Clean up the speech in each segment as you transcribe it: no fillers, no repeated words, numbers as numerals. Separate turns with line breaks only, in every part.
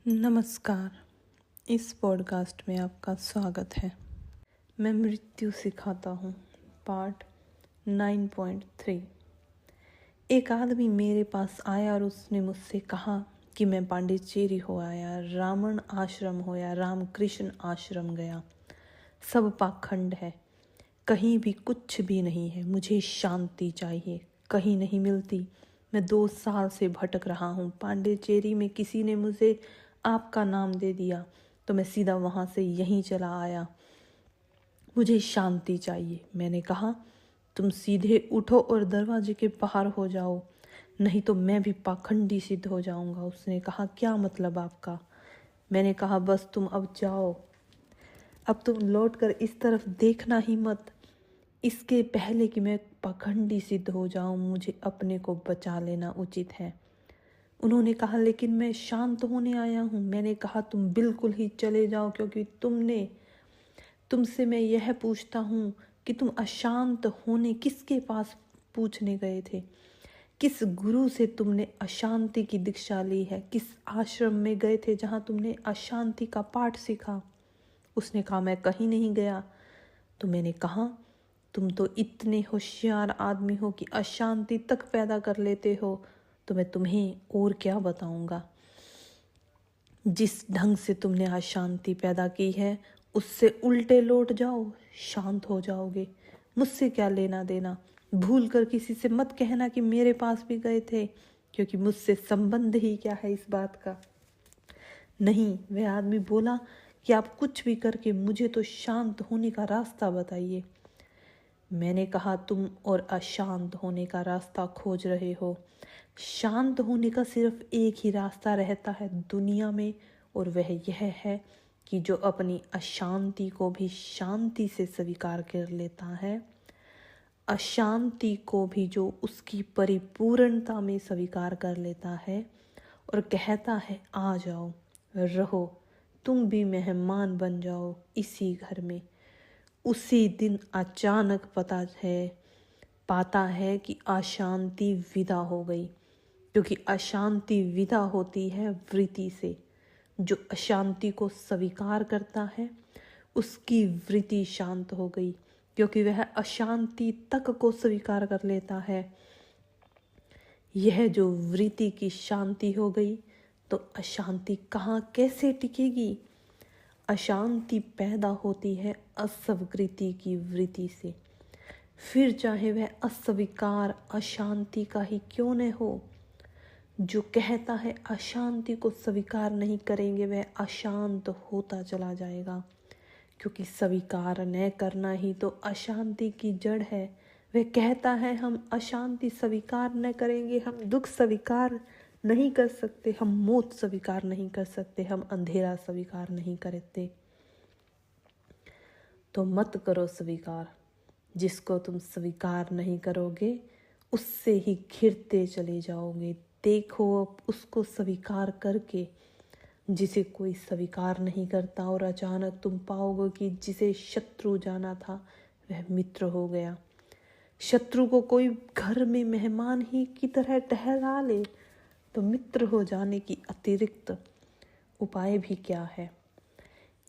नमस्कार। इस पॉडकास्ट में आपका स्वागत है। मैं मृत्यु सिखाता हूँ, पार्ट 9.3। एक आदमी मेरे पास आया और उसने मुझसे कहा कि मैं पांडिचेरी हो आया, रावण आश्रम हो या रामकृष्ण आश्रम गया, सब पाखंड है, कहीं भी कुछ भी नहीं है, मुझे शांति चाहिए, कहीं नहीं मिलती। मैं 2 साल से भटक रहा हूँ। पांडिचेरी में किसी ने मुझे आपका नाम दे दिया तो मैं सीधा वहाँ से यहीं चला आया। मुझे शांति चाहिए। मैंने कहा, तुम सीधे उठो और दरवाजे के बाहर हो जाओ, नहीं तो मैं भी पाखंडी सिद्ध हो जाऊंगा। उसने कहा, क्या मतलब आपका? मैंने कहा, बस तुम अब जाओ, अब तुम लौटकर इस तरफ देखना ही मत। इसके पहले कि मैं पाखंडी सिद्ध हो जाऊं, मुझे अपने को बचा लेना उचित है। उन्होंने कहा, लेकिन मैं शांत होने आया हूँ। मैंने कहा, तुम बिल्कुल ही चले जाओ, क्योंकि तुमसे मैं यह पूछता हूँ कि तुम अशांत होने किसके पास पूछने गए थे? किस गुरु से तुमने अशांति की दीक्षा ली है? किस आश्रम में गए थे जहाँ तुमने अशांति का पाठ सीखा? उसने कहा, मैं कहीं नहीं गया। तो मैंने कहा, तुम तो इतने होशियार आदमी हो कि अशांति तक पैदा कर लेते हो, तो मैं तुम्हें और क्या बताऊंगा। जिस ढंग से तुमने अशांति पैदा की है उससे उल्टे लौट जाओ, शांत हो जाओगे। मुझसे क्या लेना देना। भूल कर किसी से मत कहना कि मेरे पास भी गए थे, क्योंकि मुझसे संबंध ही क्या है इस बात का। नहीं, वह आदमी बोला कि आप कुछ भी करके मुझे तो शांत होने का रास्ता बताइए। मैंने कहा, तुम और अशांत होने का रास्ता खोज रहे हो। शांत होने का सिर्फ एक ही रास्ता रहता है दुनिया में, और वह यह है कि जो अपनी अशांति को भी शांति से स्वीकार कर लेता है, अशांति को भी जो उसकी परिपूर्णता में स्वीकार कर लेता है और कहता है, आ जाओ, रहो, तुम भी मेहमान बन जाओ इसी घर में, उसी दिन अचानक पाता है कि अशांति विदा हो गई। क्योंकि अशांति विदा होती है वृत्ति से। जो अशांति को स्वीकार करता है उसकी वृत्ति शांत हो गई, क्योंकि वह अशांति तक को स्वीकार कर लेता है। यह जो वृत्ति की शांति हो गई, तो अशांति कहाँ कैसे टिकेगी? अशांति पैदा होती है अस्वीकृति की वृत्ति से। फिर चाहे वह अस्वीकार अशांति का ही क्यों न हो। जो कहता है अशांति को स्वीकार नहीं करेंगे, वह अशांत होता चला जाएगा, क्योंकि स्वीकार न करना ही तो अशांति की जड़ है। वह कहता है, हम अशांति स्वीकार न करेंगे, हम दुख स्वीकार नहीं कर सकते, हम मौत स्वीकार नहीं कर सकते, हम अंधेरा स्वीकार नहीं करते। तो मत करो स्वीकार। जिसको तुम स्वीकार नहीं करोगे उससे ही घिरते चले जाओगे। देखो अब उसको स्वीकार करके, जिसे कोई स्वीकार नहीं करता, और अचानक तुम पाओगे कि जिसे शत्रु जाना था वह मित्र हो गया। शत्रु को कोई घर में मेहमान ही की तरह टहला ले तो मित्र हो जाने की अतिरिक्त उपाय भी क्या है।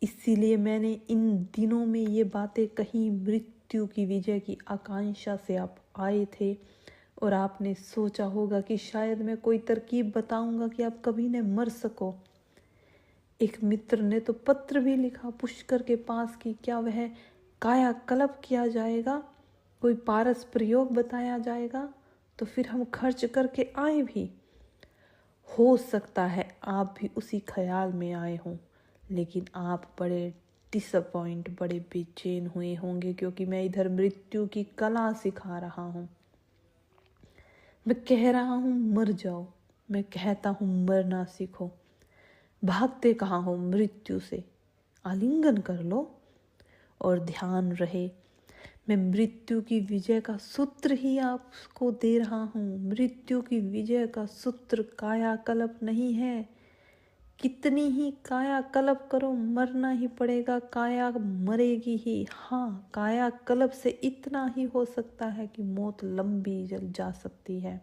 इसीलिए मैंने इन दिनों में ये बातें कही। मृत्यु की विजय की आकांक्षा से आप आए थे और आपने सोचा होगा कि शायद मैं कोई तरकीब बताऊंगा कि आप कभी न मर सको। एक मित्र ने तो पत्र भी लिखा पुष्कर के पास कि क्या वह कायाकल्प किया जाएगा, कोई पारस प्रयोग बताया जाएगा, तो फिर हम खर्च करके आए भी। हो सकता है आप भी उसी ख्याल में आए हों, लेकिन आप बड़े बड़े बेचैन हुए होंगे, क्योंकि मैं इधर मृत्यु की कला सिखा रहा हूँ। मैं कह रहा हूँ मर जाओ, मैं कहता हूँ मरना सीखो। भागते कहाँ हो मृत्यु से? आलिंगन कर लो और ध्यान रहे, मैं मृत्यु की विजय का सूत्र ही आपको दे रहा हूँ। मृत्यु की विजय का सूत्र कायाकल्प नहीं है। कितनी ही कायाकल्प करो, मरना ही पड़ेगा, काया मरेगी ही। हाँ, कायाकल्प से इतना ही हो सकता है कि मौत लंबी जा सकती है,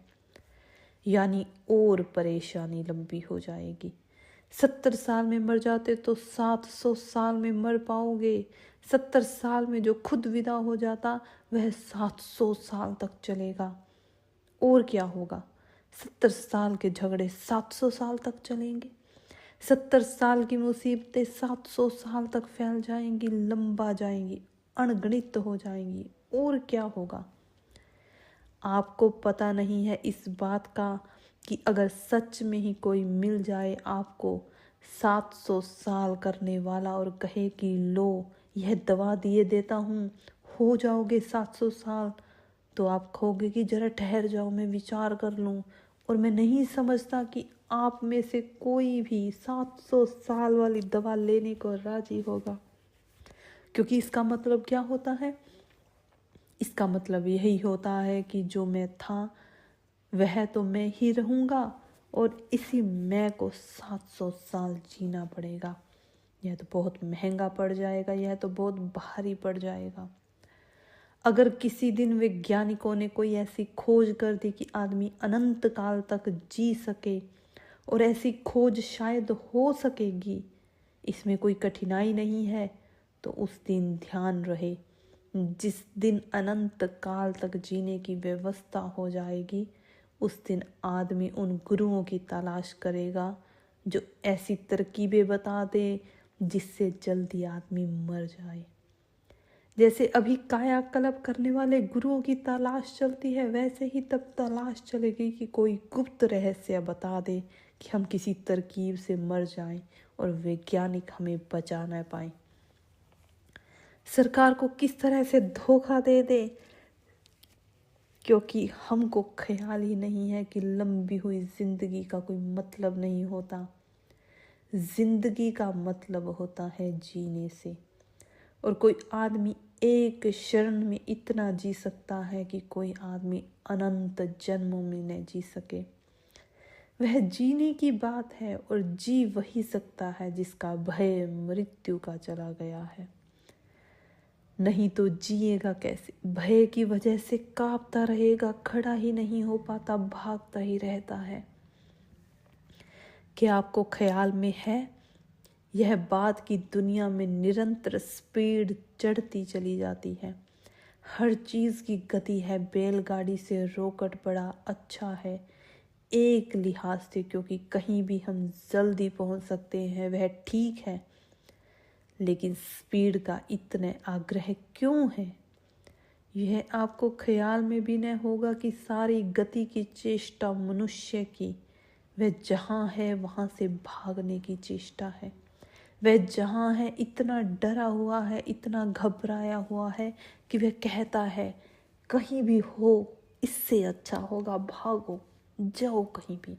यानी और परेशानी लंबी हो जाएगी। 70 साल में मर जाते तो 700 साल में मर पाओगे। 70 साल में जो खुद विदा हो जाता वह 700 साल तक चलेगा। और क्या होगा? 70 साल के झगड़े 700 साल तक चलेंगे। 70 साल की मुसीबतें 700 साल तक फैल जाएंगी, लंबा जाएंगी, अनगणित हो जाएंगी। और क्या होगा? आपको पता नहीं है इस बात का कि अगर सच में ही कोई मिल जाए आपको 700 साल करने वाला और कहे कि लो यह दवा दिए देता हूँ, हो जाओगे 700 साल, तो आप कहोगे कि जरा ठहर जाओ, मैं विचार कर लूँ। और मैं नहीं समझता कि आप में से कोई भी 700 साल वाली दवा लेने को राजी होगा। क्योंकि इसका मतलब क्या होता है? इसका मतलब यही होता है कि जो मैं था वह तो मैं ही रहूँगा और इसी मैं को 700 साल जीना पड़ेगा। यह तो बहुत महंगा पड़ जाएगा, यह तो बहुत भारी पड़ जाएगा। अगर किसी दिन वैज्ञानिकों ने कोई ऐसी खोज कर दी कि आदमी अनंत काल तक जी सके, और ऐसी खोज शायद हो सकेगी, इसमें कोई कठिनाई नहीं है, तो उस दिन ध्यान रहे, जिस दिन अनंत काल तक जीने की व्यवस्था हो जाएगी, उस दिन आदमी उन गुरुओं की तलाश करेगा जो ऐसी तरकीबें बता दे जिससे जल्दी आदमी मर जाए। जैसे अभी कायाकल्प करने वाले गुरुओं की तलाश चलती है, वैसे ही तब तलाश चलेगी कि कोई गुप्त रहस्य बता दे कि हम किसी तरकीब से मर जाएं और वैज्ञानिक हमें बचा न पाए। सरकार को किस तरह से धोखा दे दे, क्योंकि हमको ख्याल ही नहीं है कि लंबी हुई जिंदगी का कोई मतलब नहीं होता। जिंदगी का मतलब होता है जीने से। और कोई आदमी एक क्षण में इतना जी सकता है कि कोई आदमी अनंत जन्मों में न जी सके। वह जीने की बात है, और जी वही सकता है जिसका भय मृत्यु का चला गया है। नहीं तो जिएगा कैसे? भय की वजह से कांपता रहेगा, खड़ा ही नहीं हो पाता, भागता ही रहता है। क्या आपको ख्याल में है यह बात कि दुनिया में निरंतर स्पीड चढ़ती चली जाती है? हर चीज की गति है। बैलगाड़ी से रॉकेट बड़ा अच्छा है एक लिहाज से, क्योंकि कहीं भी हम जल्दी पहुंच सकते हैं, वह ठीक है। लेकिन स्पीड का इतने आग्रह क्यों है? यह आपको ख्याल में भी न होगा कि सारी गति की चेष्टा मनुष्य की, वह जहाँ है वहाँ से भागने की चेष्टा है। वह जहाँ है इतना डरा हुआ है, इतना घबराया हुआ है कि वह कहता है कहीं भी हो इससे अच्छा होगा, भागो, जाओ कहीं भी।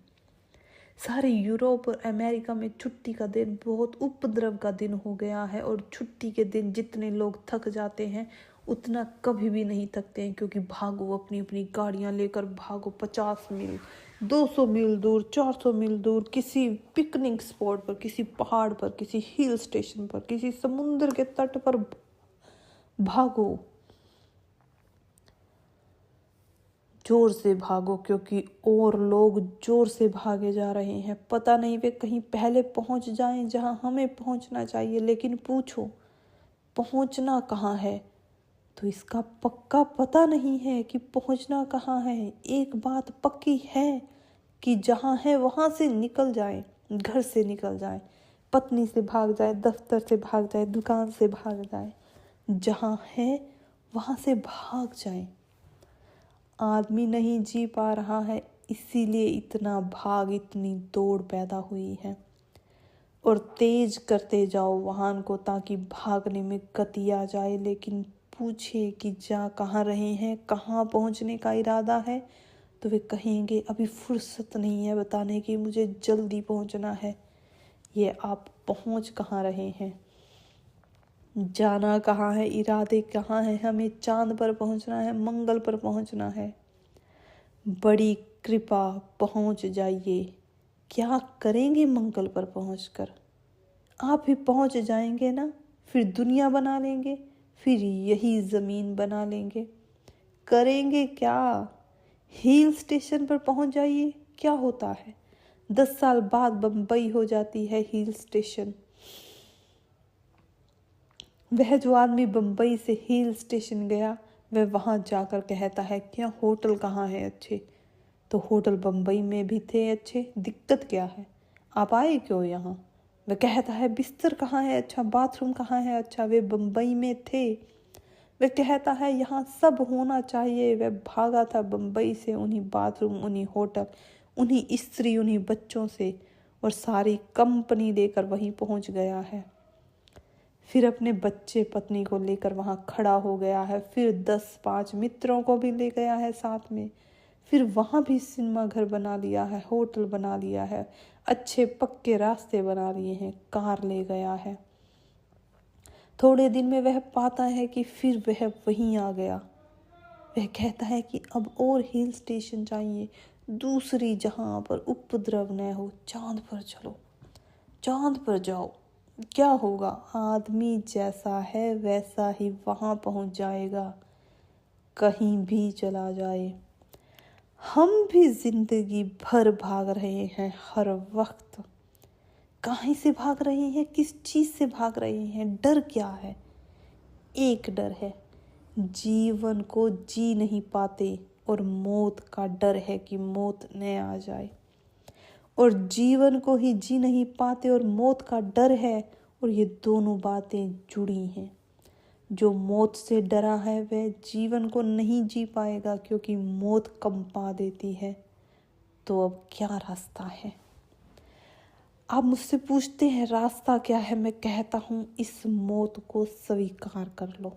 सारे यूरोप और अमेरिका में छुट्टी का दिन बहुत उपद्रव का दिन हो गया है, और छुट्टी के दिन जितने लोग थक जाते हैं उतना कभी भी नहीं थकते हैं, क्योंकि भागो, अपनी अपनी गाड़ियां लेकर भागो, 50 मील, 200 मील दूर, 400 मील दूर, किसी पिकनिक स्पॉट पर, किसी पहाड़ पर, किसी हिल स्टेशन पर, किसी समुद्र के तट पर भागो। जोर से भागो, क्योंकि और लोग जोर से भागे जा रहे हैं। पता नहीं वे कहीं पहले पहुंच जाएं जहां हमें पहुंचना चाहिए, लेकिन पूछो पहुंचना कहाँ है, तो इसका पक्का पता नहीं है कि पहुंचना कहाँ है। एक बात पक्की है कि जहाँ है वहां से निकल जाए, घर से निकल जाए, पत्नी से भाग जाए, दफ्तर से भाग जाए, दुकान से भाग जाए, जहाँ है वहां से भाग जाए। आदमी नहीं जी पा रहा है, इसीलिए इतना भाग, इतनी दौड़ पैदा हुई है। और तेज करते जाओ वाहन को ताकि भागने में गति आ जाए। लेकिन पूछे कि जा कहाँ रहे हैं, कहाँ पहुँचने का इरादा है, तो वे कहेंगे अभी फुर्सत नहीं है बताने की, मुझे जल्दी पहुँचना है। ये आप पहुँच कहाँ रहे हैं? जाना कहाँ है? इरादे कहाँ है? हमें चांद पर पहुँचना है, मंगल पर पहुँचना है। बड़ी कृपा पहुँच जाइए। क्या करेंगे मंगल पर पहुँचकर? आप भी पहुँच जाएंगे ना, फिर दुनिया बना लेंगे, फिर यही ज़मीन बना लेंगे। करेंगे क्या? हिल स्टेशन पर पहुँच जाइए, क्या होता है? 10 साल बाद बम्बई हो जाती है हिल स्टेशन। वह जो आदमी बम्बई से हिल स्टेशन गया, वह वहां जाकर कहता है क्या होटल कहाँ है अच्छे? तो होटल बम्बई में भी थे अच्छे, दिक्कत क्या है, आप आए क्यों यहाँ? वह कहता है बिस्तर कहाँ है अच्छा, बाथरूम कहाँ है अच्छा, वे बम्बई में थे। वह कहता है यहाँ सब होना चाहिए। वह भागा था बम्बई से उन्हीं बाथरूम, उन्हीं होटल, उन्हीं स्त्री, उन्हीं बच्चों से, और सारी कंपनी लेकर वहीं पहुंच गया है। फिर अपने बच्चे पत्नी को लेकर वहां खड़ा हो गया है। फिर 10-5 मित्रों को भी ले गया है साथ में। फिर वहां भी सिनेमा घर बना लिया है, होटल बना लिया है, अच्छे पक्के रास्ते बना लिए हैं, कार ले गया है। थोड़े दिन में वह पाता है कि फिर वह वहीं आ गया। वह कहता है कि अब और हिल स्टेशन चाहिए, दूसरी जहां पर उपद्रव न हो। चांद पर चलो, चांद पर जाओ, क्या होगा, आदमी जैसा है वैसा ही वहां पहुंच जाएगा, कहीं भी चला जाए। हम भी जिंदगी भर भाग रहे हैं, हर वक्त कहीं से भाग रहे हैं, किस चीज से भाग रहे हैं, डर क्या है? एक डर है, जीवन को जी नहीं पाते, और मौत का डर है कि मौत न आ जाए। और जीवन को ही जी नहीं पाते और मौत का डर है, और ये दोनों बातें जुड़ी हैं। जो मौत से डरा है वह जीवन को नहीं जी पाएगा, क्योंकि मौत कंपा देती है। तो अब क्या रास्ता है? आप मुझसे पूछते हैं रास्ता क्या है, मैं कहता हूँ इस मौत को स्वीकार कर लो।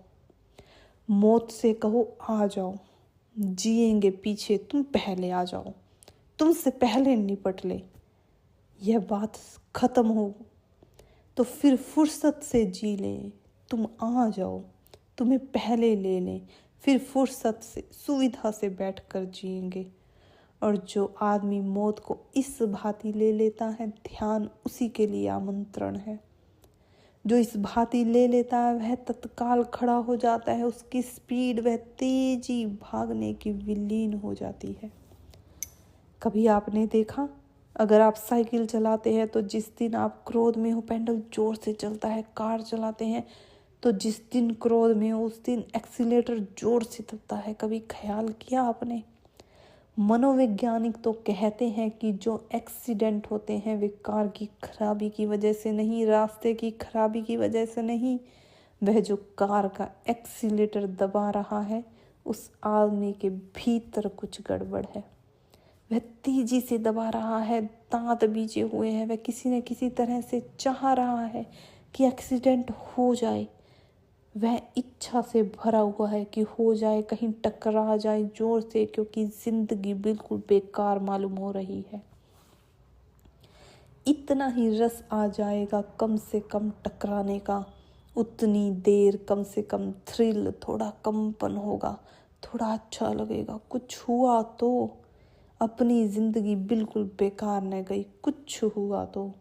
मौत से कहो आ जाओ, जिएंगे पीछे, तुम पहले आ जाओ, तुमसे पहले निपट ले। यह बात खत्म हो तो फिर फुर्सत से जी ले, तुम आ जाओ, तुम्हें पहले ले लें, फिर फुर्सत से सुविधा से बैठकर जिएंगे। और जो आदमी मौत को इस भांति ले लेता है, ध्यान उसी के लिए आमंत्रण है। जो इस भांति ले लेता है वह तत्काल खड़ा हो जाता है, उसकी स्पीड, वह तेजी भागने की विलीन हो जाती है। कभी आपने देखा, अगर आप साइकिल चलाते हैं तो जिस दिन आप क्रोध में हो पेडल जोर से चलता है, कार चलाते हैं तो जिस दिन क्रोध में हो उस दिन एक्सीलेटर जोर से दबता है। कभी ख्याल किया आपने? मनोवैज्ञानिक तो कहते हैं कि जो एक्सीडेंट होते हैं वे कार की खराबी की वजह से नहीं, रास्ते की खराबी की वजह से नहीं, वह जो कार का एक्सीलेटर दबा रहा है उस आदमी के भीतर कुछ गड़बड़ है। वह तेजी से दबा रहा है, दांत बीचे हुए हैं, वह किसी न किसी तरह से चाह रहा है कि एक्सीडेंट हो जाए। वह इच्छा से भरा हुआ है कि हो जाए, कहीं टकरा जाए जोर से, क्योंकि जिंदगी बिल्कुल बेकार मालूम हो रही है। इतना ही रस आ जाएगा कम से कम टकराने का, उतनी देर कम से कम थ्रिल, थोड़ा कंपन होगा, थोड़ा अच्छा लगेगा। कुछ हुआ तो अपनी जिंदगी बिल्कुल बेकार न गई, कुछ हुआ तो।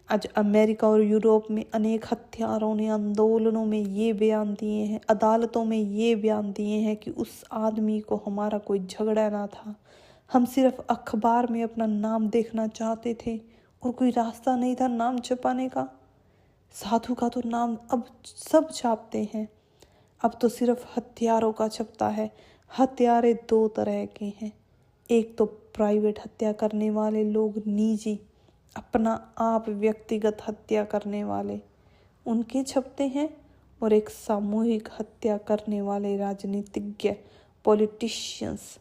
आज अमेरिका और यूरोप में अनेक हत्यारों ने आंदोलनों में ये बयान दिए हैं, अदालतों में ये बयान दिए हैं कि उस आदमी को हमारा कोई झगड़ा ना था, हम सिर्फ अखबार में अपना नाम देखना चाहते थे और कोई रास्ता नहीं था नाम छपाने का। साधु का तो नाम अब सब छापते हैं, अब तो सिर्फ हत्यारों का छपता है। हत्यारे 2 तरह के हैं, एक तो प्राइवेट हत्या करने वाले लोग, निजी अपना आप व्यक्तिगत हत्या करने वाले, उनके छपते हैं, और एक सामूहिक हत्या करने वाले राजनीतिज्ञ, पॉलिटिशियंस,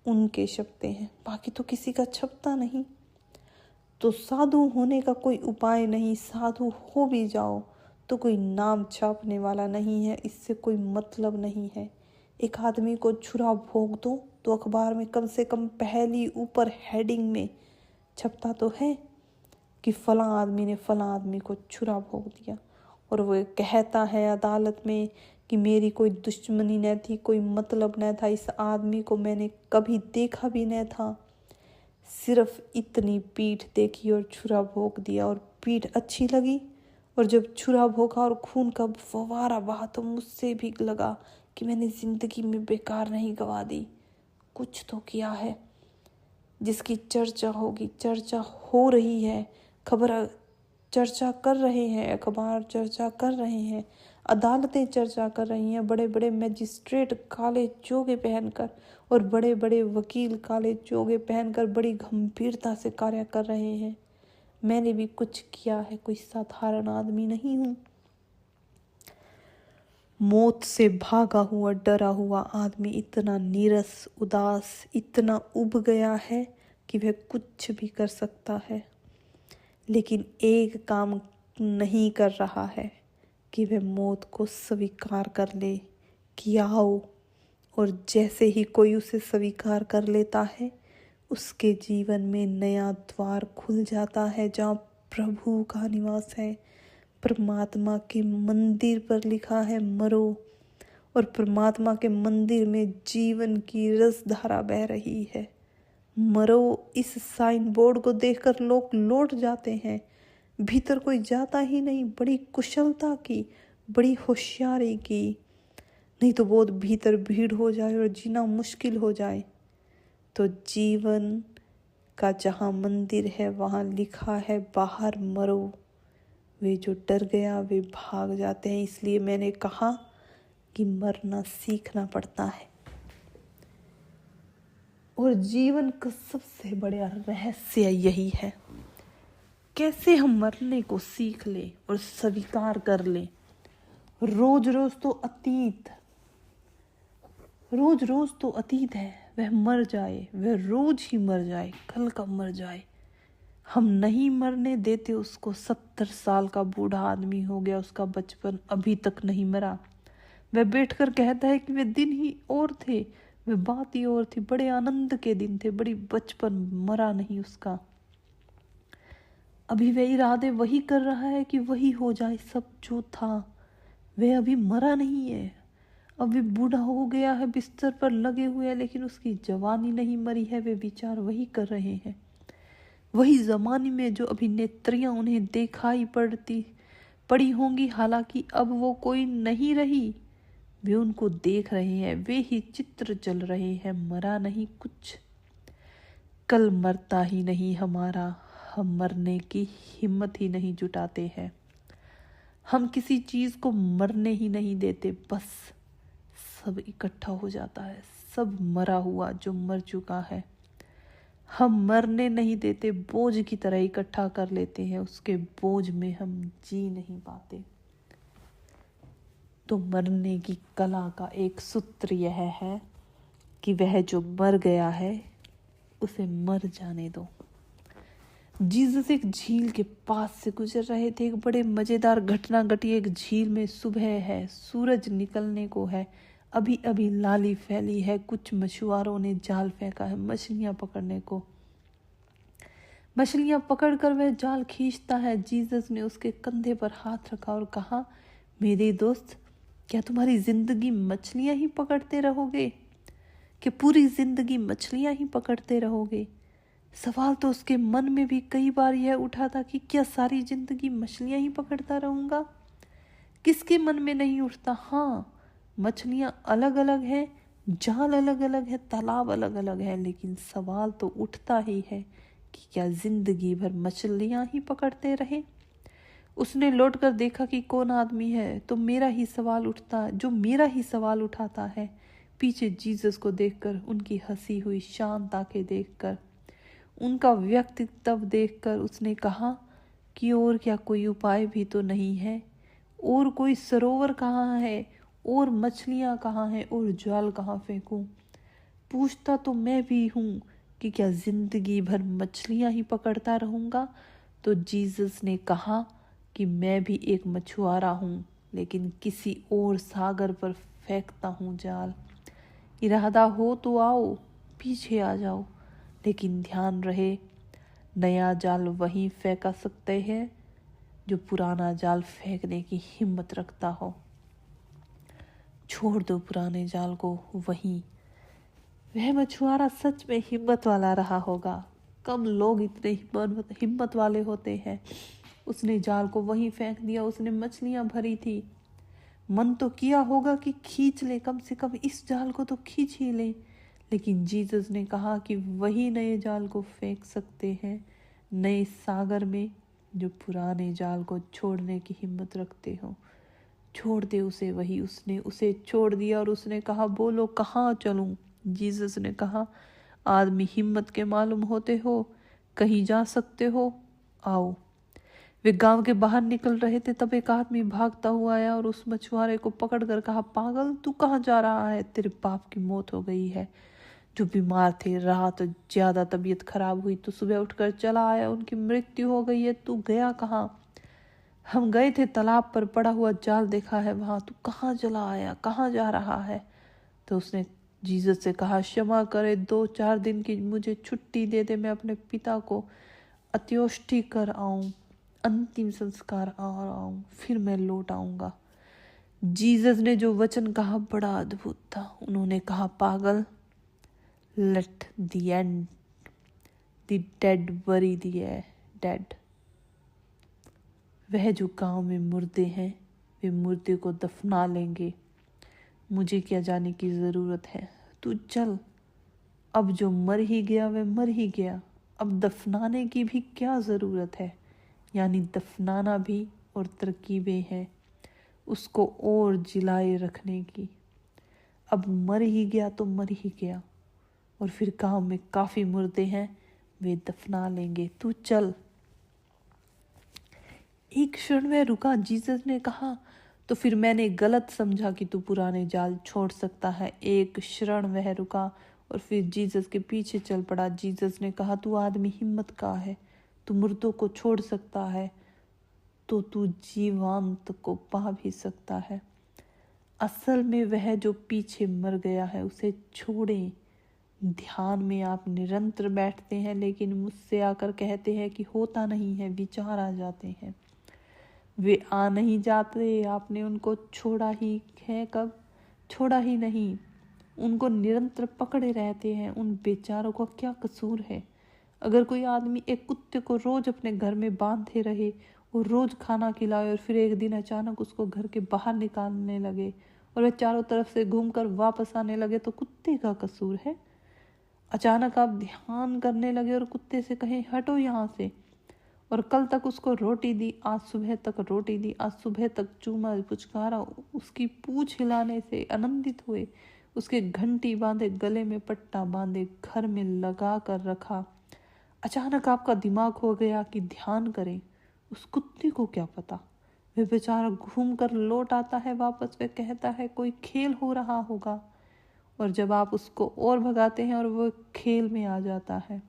उनके छपते हैं। बाकी तो किसी का छपता नहीं। तो साधु होने का कोई उपाय नहीं, साधु हो भी जाओ तो कोई नाम छापने वाला नहीं है, इससे कोई मतलब नहीं है। एक आदमी को छुरा भोंक दो तो अखबार में कम से कम पहली ऊपर हेडिंग में छपता तो है कि फलां आदमी ने फलां आदमी को छुरा भोंक दिया, और वो कहता है अदालत में कि मेरी कोई दुश्मनी न थी, कोई मतलब न था, इस आदमी को मैंने कभी देखा भी न था, सिर्फ इतनी पीठ देखी और छुरा भोंक दिया, और पीठ अच्छी लगी, और जब छुरा भोंका और खून का फव्वारा बहा तो मुझसे भी लगा कि मैंने जिंदगी में बेकार नहीं गवा दी, कुछ तो किया है। जिसकी चर्चा होगी, चर्चा हो रही है, खबर चर्चा कर रहे हैं, अखबार चर्चा कर रहे हैं, अदालतें चर्चा कर रही हैं, बड़े बड़े मैजिस्ट्रेट काले चोगे पहनकर और बड़े बड़े वकील काले चोगे पहनकर बड़ी गंभीरता से कार्य कर रहे हैं। मैंने भी कुछ किया है, कोई साधारण आदमी नहीं हूँ। मौत से भागा हुआ डरा हुआ आदमी इतना नीरस, उदास, इतना उब गया है कि वह कुछ भी कर सकता है, लेकिन एक काम नहीं कर रहा है कि वह मौत को स्वीकार कर ले कि आओ। और जैसे ही कोई उसे स्वीकार कर लेता है, उसके जीवन में नया द्वार खुल जाता है जहाँ प्रभु का निवास है। परमात्मा के मंदिर पर लिखा है मरो, और परमात्मा के मंदिर में जीवन की रसधारा बह रही है। मरो, इस साइन बोर्ड को देखकर लोग लौट जाते हैं, भीतर कोई जाता ही नहीं। बड़ी कुशलता की, बड़ी होशियारी की, नहीं तो बहुत भीतर भीड़ हो जाए और जीना मुश्किल हो जाए। तो जीवन का जहाँ मंदिर है वहाँ लिखा है बाहर मरो। वे जो डर गया वे भाग जाते हैं। इसलिए मैंने कहा कि मरना सीखना पड़ता है। और जीवन का सबसे बड़ा रहस्य यही है, कैसे हम मरने को सीख ले और स्वीकार कर ले। रोज रोज तो अतीत है, वह मर जाए, वह रोज ही मर जाए, कल का मर जाए। हम नहीं मरने देते उसको। 70 साल का बूढ़ा आदमी हो गया, उसका बचपन अभी तक नहीं मरा। वह बैठकर कहता है कि वे दिन ही और थे, वे बात ही और थी, बड़े आनंद के दिन थे, बड़ी बचपन, मरा नहीं उसका। अभी वह इरादे वही कर रहा है कि वही हो जाए सब जो था। वह अभी मरा नहीं है, अभी बूढ़ा हो गया है, बिस्तर पर लगे हुए है, लेकिन उसकी जवानी नहीं मरी है। वे विचार वही कर रहे हैं, वही जमाने में जो अभिनेत्रियां उन्हें दिखाई पड़ी होंगी, हालांकि अब वो कोई नहीं रही। वे उनको देख रहे हैं, वे ही चित्र चल रहे हैं, मरा नहीं कुछ। कल मरता ही नहीं हमारा, हम मरने की हिम्मत ही नहीं जुटाते हैं। हम किसी चीज को मरने ही नहीं देते, बस सब इकट्ठा हो जाता है, सब मरा हुआ जो मर चुका है। हम मरने नहीं देते, बोझ की तरह इकट्ठा कर लेते हैं, उसके बोझ में हम जी नहीं पाते। तो मरने की कला का एक सूत्र यह है कि वह जो मर गया है उसे मर जाने दो। जीसस एक झील के पास से गुजर रहे थे। एक बड़े मजेदार घटना घटी। एक झील में सुबह है, सूरज निकलने को है, अभी अभी लाली फैली है। कुछ मछुआरों ने जाल फेंका है मछलियां पकड़ने को। मछलियां पकड़कर वह जाल खींचता है। जीसस ने उसके कंधे पर हाथ रखा और कहा, मेरे दोस्त, क्या तुम्हारी जिंदगी मछलियां ही पकड़ते रहोगे? कि पूरी जिंदगी मछलियां ही पकड़ते रहोगे? सवाल तो उसके मन में भी कई बार यह उठा था कि क्या सारी जिंदगी मछलियां ही पकड़ता रहूंगा? किसके मन में नहीं उठता? हाँ, मछलियां अलग अलग हैं, जाल अलग अलग है, तालाब अलग अलग है, लेकिन सवाल तो उठता ही है कि क्या जिंदगी भर मछलियां ही पकड़ते रहे? उसने लौटकर देखा कि कौन आदमी है, तो मेरा ही सवाल उठाता है। पीछे जीसस को देखकर, उनकी हंसी हुई शांत आंखें देखकर, उनका व्यक्तित्व देखकर उसने कहा कि और क्या कोई उपाय भी तो नहीं है? और कोई सरोवर कहाँ है? और मछलियाँ कहाँ हैं? और जाल कहाँ फेंकूं? पूछता तो मैं भी हूँ कि क्या जिंदगी भर मछलियाँ ही पकड़ता रहूँगा? तो जीसस ने कहा कि मैं भी एक मछुआरा हूँ, लेकिन किसी और सागर पर फेंकता हूँ जाल। इरादा हो तो आओ, पीछे आ जाओ, लेकिन ध्यान रहे, नया जाल वहीं फेंका सकते हैं जो पुराना जाल फेंकने की हिम्मत रखता हो। छोड़ दो पुराने जाल को वहीं। वह मछुआरा सच में हिम्मत वाला रहा होगा। कम लोग इतने हिम्मत वाले होते हैं। उसने जाल को वहीं फेंक दिया। उसने मछलियां भरी थी। मन तो किया होगा कि खींच ले, कम से कम इस जाल को तो खींच ही ले, लेकिन जीसस ने कहा कि वही नए जाल को फेंक सकते हैं नए सागर में जो पुराने जाल को छोड़ने की हिम्मत रखते हो। छोड़ दे उसे। वही उसने उसे छोड़ दिया और उसने कहा, बोलो कहाँ चलूं? जीसस ने कहा, आदमी हिम्मत के मालूम होते हो, कहीं जा सकते हो, आओ। वे गांव के बाहर निकल रहे थे, तब एक आदमी भागता हुआ आया और उस मछुआरे को पकड़कर कहा, पागल, तू कहाँ जा रहा है? तेरे बाप की मौत हो गई है। जो बीमार थे, रात ज्यादा तबीयत खराब हुई तो सुबह उठकर चला आया, उनकी मृत्यु हो गई है। तू गया कहाँ? हम गए थे तालाब पर, पड़ा हुआ जाल देखा है वहां। तू कहाँ चला आया? कहाँ जा रहा है? तो उसने जीसस से कहा, क्षमा करे, 2-4 दिन की मुझे छुट्टी दे दे, मैं अपने पिता को अंत्येष्टि कर आऊं, अंतिम संस्कार आऊं, फिर मैं लौट आऊंगा। जीसस ने जो वचन कहा बड़ा अद्भुत था। उन्होंने कहा, पागल, let the end the dead बरी द डेड। वह जो गांव में मुर्दे हैं वे मुर्दे को दफना लेंगे। मुझे क्या जाने की जरूरत है? तू चल। अब जो मर ही गया वह मर ही गया, अब दफनाने की भी क्या जरूरत है? यानी दफनाना भी और तरकीबें हैं उसको और जिलाए रखने की। अब मर ही गया तो मर ही गया, और फिर गांव में काफी मुर्दे हैं, वे दफना लेंगे। तू चल। एक क्षण वह रुका। जीसस ने कहा, तो फिर मैंने गलत समझा कि तू पुराने जाल छोड़ सकता है। एक क्षण वह रुका और फिर जीसस के पीछे चल पड़ा। जीसस ने कहा, तू आदमी हिम्मत का है, तू मुर्दों को छोड़ सकता है, तो तू जीवांत को पा भी सकता है। असल में वह जो पीछे मर गया है उसे छोड़ें। ध्यान में आप निरंतर बैठते हैं, लेकिन मुझसे आकर कहते हैं कि होता नहीं है, विचार आ जाते हैं। वे आ नहीं जाते, आपने उनको छोड़ा ही है कब? छोड़ा ही नहीं, उनको निरंतर पकड़े रहते हैं। उन बेचारों का क्या कसूर है? अगर कोई आदमी एक कुत्ते को रोज अपने घर में बांधे रहे और रोज खाना खिलाए और फिर एक दिन अचानक उसको घर के बाहर निकालने लगे और वह चारों तरफ से घूमकर वापस आने लगे, तो कुत्ते का कसूर है? अचानक आप ध्यान करने लगे और कुत्ते से कहें, हटो यहाँ से, और कल तक उसको रोटी दी, आज सुबह तक रोटी दी, आज सुबह तक चूमा पुचकारा, उसकी पूंछ हिलाने से आनंदित हुए, उसके घंटी बांधे, गले में पट्टा बांधे, घर में लगा कर रखा। अचानक आपका दिमाग हो गया कि ध्यान करें। उस कुत्ते को क्या पता? वह बेचारा घूम कर लौट आता है वापस। वह कहता है कोई खेल हो रहा होगा, और जब आप उसको और भगाते हैं और वह खेल में आ जाता है,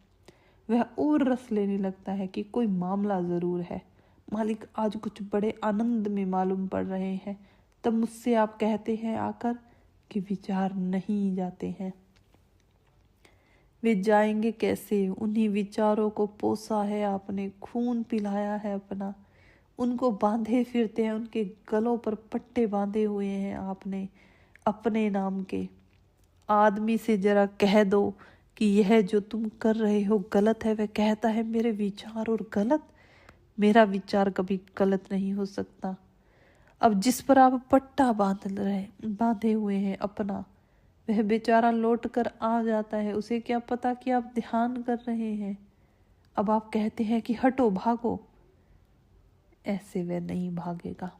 वह और रस लेने लगता है कि कोई मामला जरूर है, मालिक आज कुछ बड़े आनंद में मालूम पड़ रहे हैं। तब मुझसे आप कहते हैं आकर कि विचार नहीं जाते हैं। वे जाएंगे कैसे? उन्हीं विचारों को पोसा है आपने, खून पिलाया है अपना, उनको बांधे फिरते हैं, उनके गलों पर पट्टे बांधे हुए हैं आपने अपने नाम के। आदमी से जरा कह दो कि यह जो तुम कर रहे हो गलत है, वह कहता है मेरे विचार और गलत? मेरा विचार कभी गलत नहीं हो सकता। अब जिस पर आप पट्टा बांधे हुए हैं अपना, वह बेचारा लौट कर आ जाता है। उसे क्या पता कि आप ध्यान कर रहे हैं। अब आप कहते हैं कि हटो, भागो। ऐसे वह नहीं भागेगा।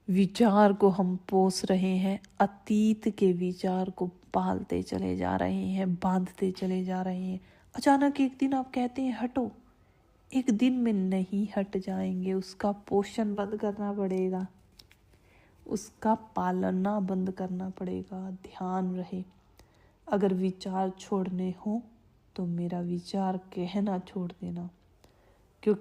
विचार को हम पोस रहे हैं, अतीत के विचार को पालते चले जा रहे हैं, बांधते चले जा रहे हैं। अचानक एक दिन आप कहते हैं हटो। एक दिन में नहीं हट जाएंगे, उसका पोषण बंद करना पड़ेगा, उसका पालना बंद करना पड़ेगा। ध्यान रहे, अगर विचार छोड़ने हो तो मेरा विचार कहना छोड़ देना।